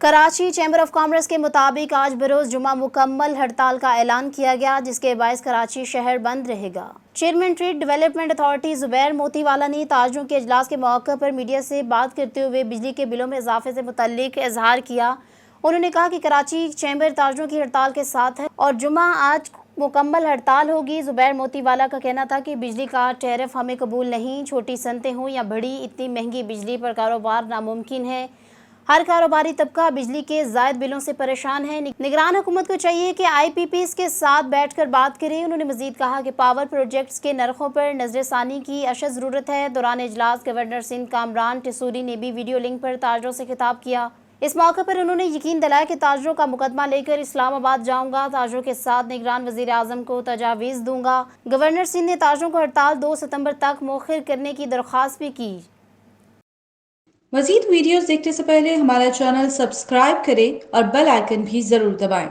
Karachi chamber of commerce کے مطابق آج بروز جمعہ مکمل ہڑتال کا اعلان کیا گیا، جس کے باعث کراچی شہر بند رہے گا۔ چیئرمین ٹریڈ ڈیولپمنٹ اتھارٹی زبیر موتی والا نے تاجروں کے اجلاس کے موقع پر میڈیا سے بات کرتے ہوئے بجلی کے بلوں میں اضافے سے متعلق اظہار کیا۔ انہوں نے کہا کہ کراچی چیمبر تاجروں کی ہڑتال کے ساتھ ہے اور جمعہ آج مکمل ہڑتال ہوگی۔ زبیر موتی والا کا کہنا تھا کہ بجلی کا ٹیرف ہمیں قبول نہیں، چھوٹی صنعتیں ہوں یا بڑی، اتنی مہنگی بجلی پر کاروبار ناممکن ہے۔ ہر کاروباری طبقہ بجلی کے زائد بلوں سے پریشان ہے۔ نگران حکومت کو چاہیے کہ آئی پی پیز کے ساتھ بیٹھ کر بات کرے۔ انہوں نے مزید کہا کہ پاور پروجیکٹس کے نرخوں پر نظر ثانی کی اشد ضرورت ہے۔ دوران اجلاس گورنر سندھ کامران ٹیسوری نے بھی ویڈیو لنک پر تاجروں سے خطاب کیا۔ اس موقع پر انہوں نے یقین دلایا کہ تاجروں کا مقدمہ لے کر اسلام آباد جاؤں گا، تاجروں کے ساتھ نگران وزیر اعظم کو تجاویز دوں گا۔ گورنر سندھ نے تاجروں کو ہڑتال 2 ستمبر تک مؤخر کرنے کی درخواست بھی کی۔ مزید ویڈیوز دیکھنے سے پہلے ہمارا چینل سبسکرائب کریں اور بیل آئیکن بھی ضرور دبائیں۔